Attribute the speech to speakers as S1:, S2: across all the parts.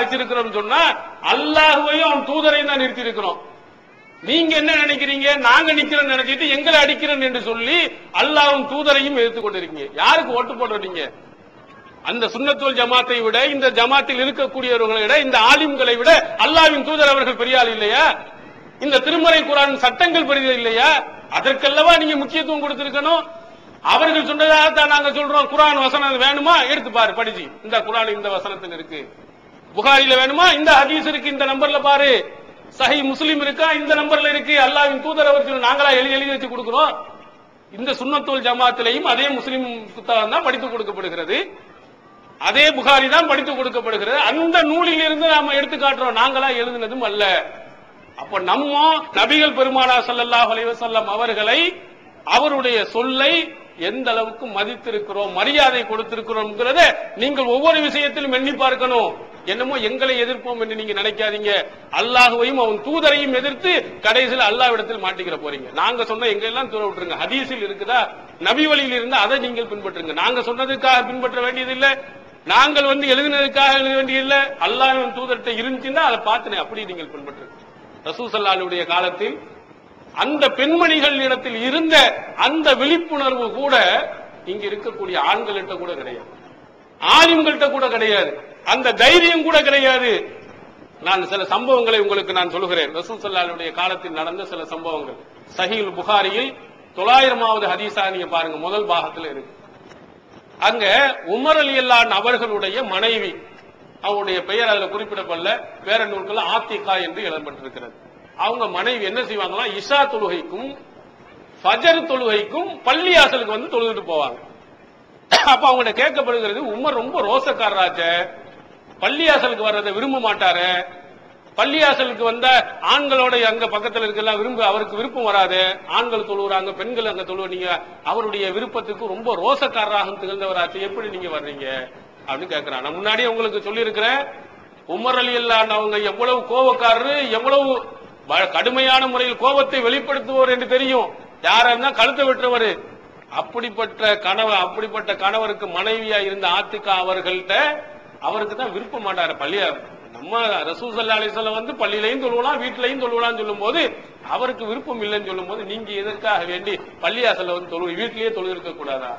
S1: வச்சிருக்கிறோம் சொன்னா அல்லாஹ்வையும் அவன் தூதரையும் தான் நிறுத்தி இருக்கிறோம். நீங்க என்ன நினைக்கிறீங்க? நாங்க நிக்கிறோம் நினைச்சிட்டு எங்களை அடிக்கிறோம் என்று சொல்லி அல்லாஹ்வும் தூதரையும் எதிர்த்து கொண்டிருக்கீங்க. யாருக்கு ஓட்டு போடுறீங்க? அந்த சுன்னத்துல் ஜமாத்தை விட, இந்த ஜமாத்தில் இருக்கக்கூடியவர்களை விட, இந்த ஆலிம்களை விட அல்லாஹ்வின் தூதர் அவர்கள் பெரிய ஆள் இல்லையா? இந்த திருமறை குர்ஆன் சட்டங்கள் பெரிய இல்லையா? அதற்கல்லவா நீங்க முக்கியத்துவம் கொடுத்திருக்கணும். அவர்கள் சொன்னதாகத்தான் நாங்க சொல்றோம். குர்ஆன் வசனம் வேணுமா எடுத்து பாரு, படிச்சு இந்த குர்ஆன் இந்த வசனத்தில் இருக்கு. புகாரில வேணுமா இந்த ஹதீஸ் இருக்கு, இந்த நம்பர்ல பாரு. சஹீஹ் முஸ்லிம் இருக்கா, இந்த நம்பர்ல இருக்கு. அல்லாஹ்வின் தூதர் அவர்கள் நாங்களா எழுதி வச்சு கொடுக்கிறோம். இந்த சுன்னத்துல் ஜமாத்திலையும் அதே முஸ்லிம் புத்தகம் தான் படித்து கொடுக்கப்படுகிறது, அதே புகாரி தான் படித்து கொடுக்கப்படுகிறது. அந்த நூலில் இருந்து நாம எடுத்து காட்டுறோம், நாங்களா எழுதினதும் அல்ல. அப்ப நம்ம நபிகள் பெருமானார் ஸல்லல்லாஹு அலைஹி வஸல்லம் அவர்களை, அவருடைய சொல்லை எந்த அளவுக்கு மதித்திருக்கிறோம், மரியாதை கொடுத்திருக்கிறோம்ங்கிறத நீங்கள் ஒவ்வொரு விஷயத்திலும் எண்ணி பார்க்கணும். என்னமோ எங்களை எதிர்ப்போம் என்று நீங்க நினைக்காதீங்க. அல்லாஹ்வையும் அவன் தூதரையும் எதிர்த்து கடைசியில் அல்லாஹ்விடத்தில் மாட்டிக்கிற போறீங்க. நாங்க சொன்ன எங்க எல்லாம் தூர விட்டுருங்க. ஹதீஸில் இருக்குதா, நபி வழியில் இருந்தா அதை நீங்கள் பின்பற்றுங்க. நாங்க சொன்னதுக்காக பின்பற்ற வேண்டியதில்லை, நாங்கள் எழுதினதுக்காக எழுத வேண்டியதில்லை. அல்லாஹ்வின் தூதர்கிட்ட இருந்துச்சுன்னா அதை பார்த்து அப்படி நீங்கள் பின்பற்றுங்க. ரசூல் ஸல்லல்லாஹு அலைஹி வஸல்லம் காலத்தில் அந்த பெண்மணிகள் இடத்தில் இருந்த அந்த விழிப்புணர்வு கூட இங்க இருக்கக்கூடிய ஆண்கள்கிட்ட கூட கிடையாது, ஆலிம்கள்ட்ட கூட கிடையாது, அந்த தைரியம் கூட கிடையாது. நான் சில சம்பவங்களை உங்களுக்கு நான் சொல்கிறேன். ரசூல் ஸல்லல்லாஹு அலைஹி வஸல்லம் காலத்தில் நடந்த சில சம்பவங்கள். சஹீஹுல் புகாரியில் 900வது ஹதீஸா நீங்க பாருங்க, முதல் பாகத்தில் இருக்கு. அங்க உமர் ரலியல்லாஹு அன்ஹு அவர்களுடைய மனைவி, அவருடைய பெயர் அதுல குறிப்பிடப்படல, வேற நூல்கள் ஆத்திகா என்று எழுதப்பட்டிருக்கிறது. அவங்க மனைவி என்ன செய்வாங்களா, இஷா தொழுகைக்கும் ஃபஜர் தொழுகைக்கும் பள்ளியாசலுக்கு வந்து தொழுதுட்டு போவாங்க. அப்ப அவங்க கேட்கப்படுகிறது, உமர் ரொம்ப ரோசக்காரராச்ச, பள்ளியாசலுக்கு வர்றதை விரும்ப மாட்டாரு, பள்ளியாசலுக்கு வந்த ஆண்களோட அங்க பக்கத்துல இருக்கலாம் அவருக்கு விருப்பம் வராது, ஆண்கள் தொழுகிறாங்க பெண்கள் அங்க தொழுவீங்க, அவருடைய விருப்பத்துக்கு ரொம்ப ரோசக்காரராக திகழ்ந்தவராச்சு, எப்படி நீங்க வர்றீங்க அப்படின்னு கேட்கிறான். நான் முன்னாடியே உங்களுக்கு சொல்லி இருக்கிறேன், உமர் ரலியல்லாஹு அன்ஹு அவங்க எவ்வளவு கோபக்காரரு, எவ்வளவு கடுமையான முறையில் கோபத்தை வெளிப்படுத்துவோர் என்று தெரியும். யாரா இருந்தா கழுத்தை வெட்டுறவர். அப்படிப்பட்ட கணவருக்கு மனைவியா இருந்த ஆத்திகா அவர்கள்ட்ட அவருக்கு தான் விருப்பம் மாட்டாரு. பள்ளியா நம்ம ரசூல் ஸல்லல்லாஹு அலைஹி வஸல்லம் வந்து பள்ளியிலையும் தொழுவலாம் வீட்டிலையும் தொழுவலாம்னு சொல்லும் போது அவருக்கு விருப்பம் இல்லைன்னு சொல்லும் போது நீங்க எதற்காக வேண்டி பள்ளியாசல்ல வந்து வீட்டிலேயே தொழு இருக்க கூடாதா?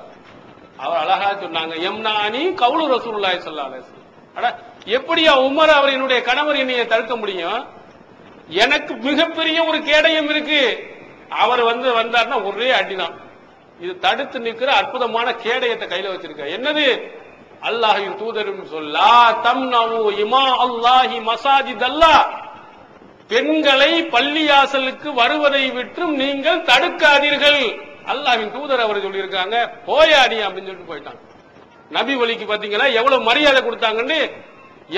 S1: அவர் அழகா சொன்னாங்க, எம்னானி கவுலு ரசூலுல்லாஹி ஸல்லல்லாஹு அலைஹி வஸல்லம். அட எப்படியா உமர் அவர் என்னுடைய கணவர் என்னைய தடுக்க முடியும்? எனக்கு மிகப்பெரிய ஒரு கேடயம் இருக்கு. அவர் வந்தார்னா ஒரே அடிதான். இது தடுத்து நிற்கிற அற்புதமான கேடயத்தை கையில வச்சிருக்க. என்னது? அல்லாஹ்வின் தூதரும் சொல்லா தம்னவு இமா அல்லாஹி மசாஜித் அல்லாஹ், பெண்களை பள்ளியாசலுக்கு வருவதை விட்டும் நீங்கள் தடுக்காதீர்கள். அல்லாஹ்வின் தூதர் அவர் சொல்லி இருக்காங்க, போயாடி அப்படின்னு சொல்லிட்டு போயிட்டாங்க. நபி வழிக்கு பாத்தீங்கன்னா எவ்வளவு மரியாதை கொடுத்தாங்கன்னு.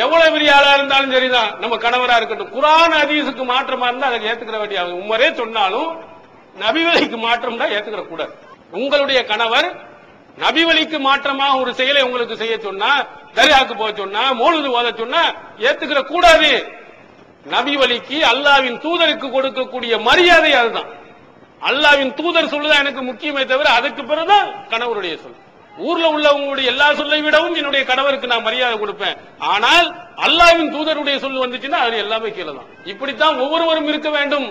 S1: எவ்வளவு பெரிய ஆளா இருந்தாலும் சரிதான், நம்ம கணவரா இருக்கட்டும், குர்ஆன் ஹதீஸுக்கு மாற்றமா இருந்தா அதை ஏத்துக்கிற வேண்டிய உமரே சொன்னாலும் நபி வழிக்கு மாற்றம் தான் ஏத்துக்கிற கூடாது. உங்களுடைய கணவர் நபி வழிக்கு மாற்றமாக ஒரு செயலை உங்களுக்கு செய்ய சொன்னா, தர்காவுக்கு போக சொன்னா, மௌலிது ஓத சொன்னா ஏத்துக்கிற கூடாது. நபி வழிக்கு அல்லாஹ்வின் தூதருக்கு கொடுக்கக்கூடிய மரியாதை அதுதான். அல்லாஹ்வின் தூதர் சொல்லுதான் எனக்கு முக்கியமே தவிர அதுக்கு பிறகுதான் கணவருடைய சொல். ஊர்ல உள்ளவங்களுடைய எல்லா சொல்லை விடவும் என்னுடைய கணவருக்கு நான் மரியாதை கொடுப்பேன். ஆனால் அல்லாஹ்வின் தூதருடைய சொல் வந்துச்சுன்னா அது எல்லாமே கீழே தான். இப்படித்தான் ஒவ்வொருவரும் இருக்க வேண்டும்.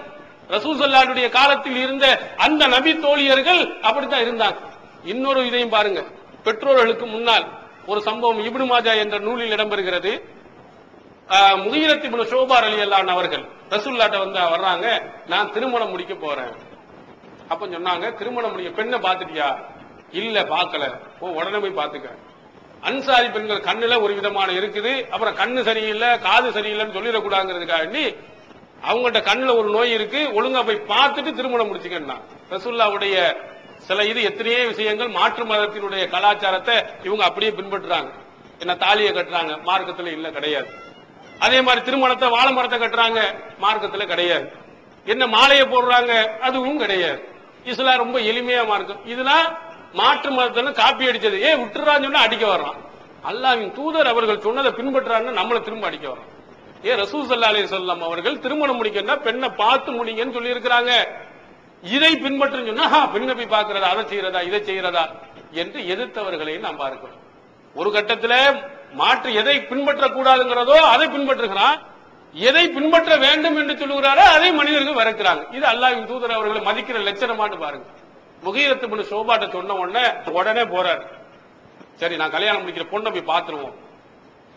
S1: ரசூல் ஸல்லல்லாஹு அலைஹி வஸல்லம் காலத்தில் இருந்த அந்த நபி தோழியர்கள் அப்படித்தான் இருந்தாங்க. இன்னொரு இதையும் பாருங்க, பெற்றோர்களுக்கு முன்னால் ஒரு சம்பவம் இப்னு மாஜா என்ற நூலில் இடம்பெறுகிறது. முகீரத் இப்னு ஷுபா ரலியல்லாஹு அன்ஹு அவர்கள் ரசூலுல்லாஹ்ட்ட வர்றாங்க, நான் திருமணம் முடிக்க போறேன். அப்ப சொன்னாங்க, திருமணம் முடிக்க பெண்ணை பாத்துட்டியா? இல்ல பாக்கல. உடனே போய் பாத்துக்க. அன்சாரி பெண்கள் கண்ணுல ஒரு விதமான இருக்குது, அப்புறம் கண்ணு சரியில்லை காது சரியில்லைன்னு சொல்லிடக்கூடாதுங்கிறதுக்காக அவங்கள்ட்ட கண்ணுல ஒரு நோய் இருக்கு, ஒழுங்கா போய் பார்த்துட்டு திருமணம் முடிச்சுக்கன்னா. ரசூலுல்லாஹ்வுடைய சில எத்தனையோ விஷயங்கள் மாற்று மதத்தினுடைய கலாச்சாரத்தை இவங்க அப்படியே பின்பற்றுறாங்க. என்ன தாலியை கட்டுறாங்க, மார்க்கத்துல இல்ல கிடையாது. அதே மாதிரி திருமணத்தை வாழை மரத்தை கட்டுறாங்க, மார்க்கத்துல கிடையாது. என்ன மாலையை போடுறாங்க, அதுவும் கிடையாது. இஸ்லாம் ரொம்ப எளிமையா மார்க்கம். இதெல்லாம் மாற்று மதத்துல காப்பி அடிச்சது. விட்டுறான்னு சொன்னா அடிக்க வர்றான். அல்லாஹ்வின் தூதர் அவர்கள் சொன்னதை பின்பற்றான்னு நம்மளை திரும்ப அடிக்க வர்றான். ரசூல் ஸல்லல்லாஹு அலைஹி வஸல்லம் அவர்கள் திருமணம் முடிக்கன்னா பெண்ணை பார்த்து முடிங்கன்னு சொல்லி இருக்கிறாங்க. இதை பின்பற்றுன்னு சொன்னா பெண்ணை போய் பார்க்கிறதா, அதை செய்யறதா, இதை செய்யறதா என்று எதிர்த்தவர்களை நாம் பார்க்கிறோம். ஒரு கட்டத்துல மாற்று எதை பின்பற்றக்கூடாதுங்கிறதோ அதை பின்பற்றுகிறான், எதை பின்பற்ற வேண்டும் என்று சொல்லுகிறாரோ அதை மனிதர்கள் வெறுக்கிறாங்க. இது அல்லாஹ்வின் தூதர் அவர்களை மதிக்கிற லட்சணமாட்டு பாருங்க. முகீரத்து பின் ஷுபாட்ட சொன்ன உடனே போறாரு, சரி நான் கல்யாணம் முடிக்கிற பொண்ணை போய் பார்த்துருவோம்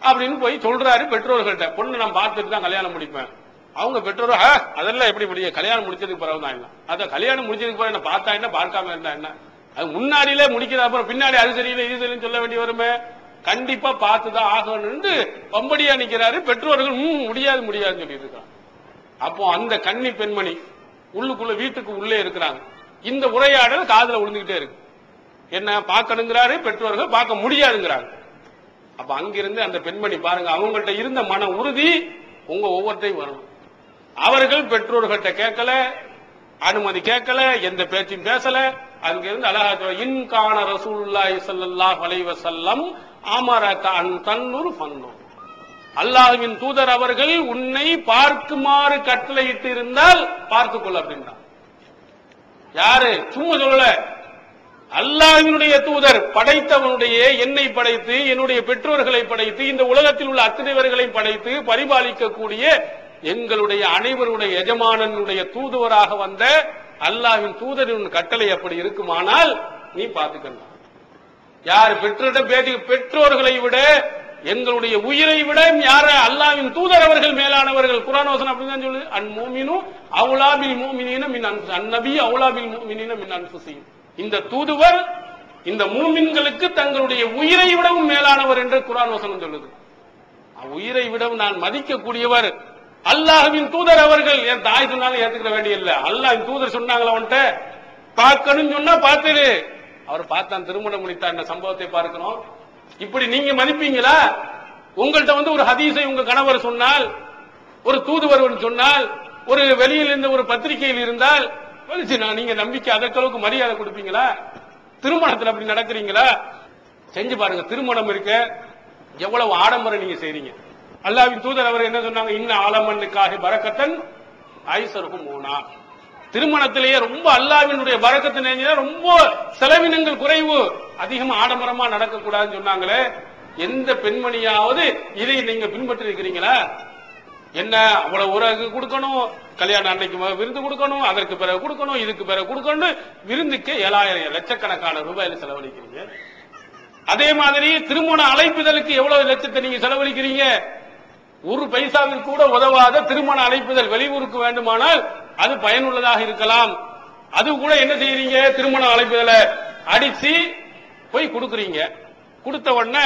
S1: அப்படின்னு போய் சொல்றாரு பெற்றோர்கள்ட்ட. பொண்ணு நான் பார்த்துட்டு தான் கல்யாணம் முடிப்பேன். அவங்க பெற்றோர் அதெல்லாம் எப்படி முடியும், கல்யாணம் முடிச்சதுக்கு பிறகு தான் என்ன, அதான் கல்யாணம் முடிச்சதுக்கு பிறகு என்ன பார்த்தா என்ன பார்க்காம இருந்தா என்ன, அது முன்னாடியில முடிக்கிற அப்புறம் பின்னாடி அது சரியில்லை இது சரியில்லைன்னு சொல்ல வேண்டி வருமே, கண்டிப்பா பார்த்துதான் ஆகணும்னு பம்படியா நிக்கிறாரு. பெற்றோர்கள் முடியாதுன்னு சொல்லி இருக்காங்க. அப்போ அந்த கன்னி பெண்மணி உள்ளுக்குள்ள வீட்டுக்கு உள்ளே இருக்கிறாங்க. இந்த உரையாடல் காதுல விழுந்துகிட்டே இருக்கு. என்ன பார்க்கணுங்கிறாரு, பெற்றோர்கள் பார்க்க முடியாதுங்கிறாங்க. அப்ப அங்கிருந்து அந்த பெண்மணி பாருங்க, அவங்கள்ட்ட இருந்த மன உறுதி உங்க ஒவ்வொருத்தையும் வரணும். அவர்கள் பெற்றோர்கள்ட்ட கேட்கல, அனுமதி கேட்கல, எந்த பேச்சும் பேசல. அங்கிருந்து அழகா இன்கான ரசூலுல்லாஹி ஸல்லல்லாஹு அலைஹி வஸல்லம் அமரக அன் தன்னுர் ஃபன்னு, அல்லாஹ்வின் தூதர் அவர்கள் உன்னை பார்க்குமாறு கட்டளையிட்டு இருந்தால் பார்த்துக்கொள் அப்படின்னா. யாரு சும்மா சொல்லல, அல்லாஹ்வினுடைய தூதர் படைத்தவனுடைய என்னை படைத்து என்னுடைய பெற்றோர்களை படைத்து இந்த உலகத்தில் உள்ள அத்தனைவர்களை படைத்து பரிபாலிக்கக்கூடிய எங்களுடைய அனைவருடைய எஜமானனுடைய தூதுவராக வந்த அல்லாஹ்வின் தூதரின் கட்டளை அப்படி இருக்குமானால் நீ பார்த்துக்கலாம். யார் பெற்றோர்களை விட எங்களுடைய உயிரை விட யார அல்லாஹ்வின் தூதர் அவர்கள் மேலானவர்கள். குர்ஆன் வசனம் அப்படிதான் சொல்லுது, அன் மூமினு அவுலா பில் மூமினீன மின் அன்ஃபுஸிஹிம், அன்-நபி அவுலா பில் மூமினீன மின் அன்ஃபுஸிஹிம். இந்த தூதுவர் இந்த மூமின்களுக்கு தங்களுடைய உயிரை விடவும் மேலானவர் என்று குர்ஆன் வசனம் சொல்லுது. உயிரை விடவும் நான் மதிக்கக்கூடியவர் அல்லாஹ்வின் தூதர் அவர்கள். என் தாய் சொன்னாலும் ஏத்துக்கிற வேண்டிய இல்ல, அல்லாஹ்வின் தூதர் சொன்னாங்களா அவன்கிட்ட பார்க்கணும்னு சொன்னா பார்த்துரு. அவர் பார்த்தான், திருமணம் முடித்தார். இந்த சம்பவத்தை பார்க்கிறோம். இப்படி நீங்க மதிப்பீங்களா? உங்கள்கிட்ட ஒரு ஹதீஸை உங்க கணவர் சொன்னால், ஒரு தூதுவர் சொன்னால், ஒரு வெளியில் இருந்த ஒரு பத்திரிகையில் இருந்தால் நீங்க நம்பிக்கை அதற்களவுக்கு மரியாதை கொடுப்பீங்களா? திருமணத்தில் அப்படி நடக்கிறீங்களா? செஞ்சு பாருங்க. திருமணம் இருக்க எவ்வளவு ஆடம்பரம் நீங்க செய்றீங்க. அல்லாஹ்வின் தூதர் அவர் என்ன சொன்னாங்க, இன்ன ஆலமன்னுக்காக பரக்கத்தன் ஐசருக்கும் மூனா. திருமணத்திலேயே ரொம்ப அல்லாஹ்வினுடைய பரக்கத்து ரொம்ப செலவினங்கள் குறைவு, அதிகமா ஆடம்பரமா நடக்கக்கூடாதுன்னு சொன்னாங்களே. எந்த பெண்மணியாவது இதை நீங்க பின்பற்றி இருக்கிறீங்களா? என்ன அவ்வளவு உறவு கொடுக்கணும், கல்யாணம் அன்னைக்கு விருந்து கொடுக்கணும், அதற்கு பிறகு கொடுக்கணும், இதுக்கு பிறகு கொடுக்கணும், விருந்துக்கு 7000 லட்சக்கணக்கான ரூபாயில செலவழிக்கிறீங்க. அதே மாதிரி திருமண அழைப்புதலுக்கு எவ்வளவு லட்சத்தை நீங்க செலவழிக்கிறீங்க? ஒரு பைசாவிற்கு கூட உதவாத திருமண அழைப்புதல், வெளியூருக்கு வேண்டுமானால் அது பயனுள்ளதாக இருக்கலாம். அது கூட என்ன செய்யறீங்க, திருமண அழைப்புதலை அடிச்சு போய் கொடுக்குறீங்க. கொடுத்த உடனே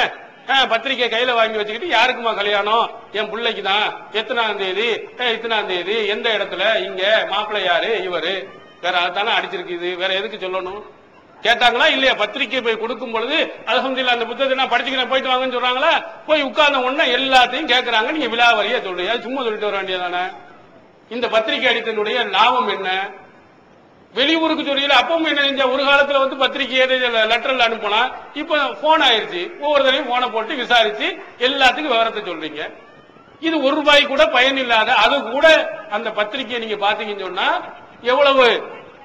S1: பத்திரிக்கை கையில வாங்கி வச்சுக்கிட்டு, யாருக்குமா கல்யாணம், என் பிள்ளைக்கு தான், எத்தனாம் தேதி, இத்தனாம் தேதி, எந்த இடத்துல, இங்க மாப்பிள்ளை யாரு, இவரு, வேற அதானே அடிச்சிருக்கு, வேற எதுக்கு சொல்லணும் கேட்டாங்களா இல்லையா? பத்திரிக்கை போய் கொடுக்கும் பொழுது அல்ஹம்துலில்லாஹ் அந்த புத்தகத்தை நான் படிச்சுக்கிறேன் போயிட்டு வாங்கன்னு சொல்றாங்களா? போய் உட்கார்ந்த உடனே எல்லாத்தையும் கேட்கறாங்க. நீங்க விலாவரியா சொல்றீங்க, சும்மா சொல்லிட்டு வர வேண்டியதானே? இந்த பத்திரிகை அடித்தனுடைய லாபம் என்ன? வெளியூருக்கு சொல்றீங்க. அப்பவும் என்ன செஞ்ச, ஒரு காலத்துல பத்திரிகை லெட்டர்ல அனுப்பினா, இப்ப போன் ஆயிருச்சு, ஒவ்வொருத்தரையும் போனை போட்டு விசாரிச்சு எல்லாத்துக்கும் விவரத்தை சொல்றீங்க. இது ₹1 கூட பயன் இல்லாத, அது கூட அந்த பத்திரிகையை நீங்க பாத்தீங்கன்னு சொன்னா எவ்வளவு,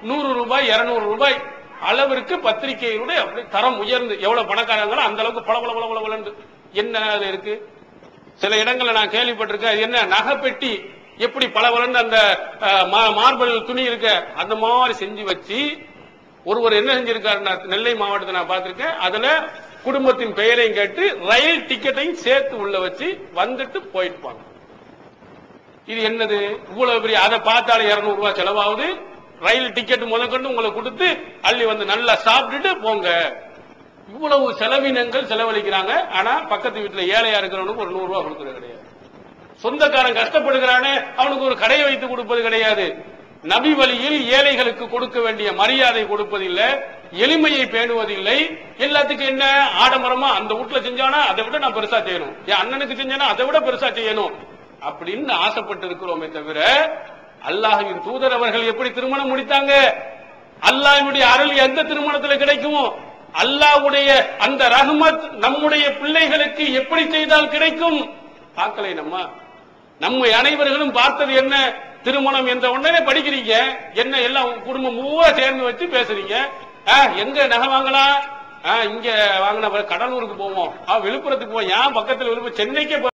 S1: ₹100 ₹200 அளவிற்கு பத்திரிகையினுடைய தரம் உயர்ந்து, எவ்வளவு பணக்காரங்களோ அந்த அளவுக்கு பல என்ன இருக்கு. சில இடங்கள்ல நான் கேள்விப்பட்டிருக்கேன், என்ன நகைப்பெட்டி எப்படி பலவலன்னு அந்த மார்பல் துணி இருக்க அந்த மாதிரி செஞ்சு வச்சு ஒருவர் என்ன செஞ்சிருக்காரு, நெல்லை மாவட்டத்தை நான் பார்த்திருக்கேன். அதுல குடும்பத்தின் பெயரையும் கேட்டு ரயில் டிக்கெட்டையும் சேர்த்து உள்ள வச்சு வந்துட்டு போயிட்டு. இது என்னது இவ்வளவு பெரிய? அதை பார்த்தாலே ₹200 செலவாகுது. ரயில் டிக்கெட் முதற்கொண்டு உங்களை கொடுத்து அள்ளி நல்லா சாப்பிட்டுட்டு போங்க. இவ்வளவு செலவினங்கள் செலவழிக்கிறாங்க. ஆனா பக்கத்து வீட்டுல ஏழையா இருக்கிறவனுக்கு ஒரு ₹100 கொடுக்கறது கிடையாது. சொந்தக்காரன் கஷ்டப்படுகிறானே அவனுக்கு ஒரு கடையை வைத்து கொடுப்பது கிடையாது. நபி வழியில் ஏழைகளுக்கு கொடுக்க வேண்டிய மரியாதை கொடுப்பதில்லை, எளிமையை பேணுவதில்லை. எல்லாத்துக்கும் என்ன ஆடம்பரமா, அந்த வீட்டுல செஞ்சானா அதை விட நான் பெருசா செய்யணும், என் அண்ணனுக்கு செஞ்சானா அதை விட பெருசா செய்யணும் அப்படின்னு ஆசைப்பட்டு இருக்கிறோமே தவிர, அல்லாஹ்வின் தூதர் அவர்கள் எப்படி திருமணம் முடித்தாங்க? அல்லாஹ்வுடைய அருள் எந்த திருமணத்தில் கிடைக்கும்? அல்லாஹ்வுடைய அந்த ரஹ்மத் நம்முடைய பிள்ளைகளுக்கு எப்படி செய்தால் கிடைக்கும்? பார்க்கலை. நம்ம அனைவர்களும் பார்த்தது என்ன? திருமணம் என்ற உடனே படிக்கிறீங்க, என்ன எல்லாம் குடும்பம் மூவா சேர்ந்து வச்சு பேசுறீங்க. எங்க நகை வாங்கலாம், இங்க வாங்கின கடலூருக்கு போவோம், விழுப்புரத்துக்கு போவோம், ஏன் பக்கத்துல விழுப்புரம் சென்னைக்கே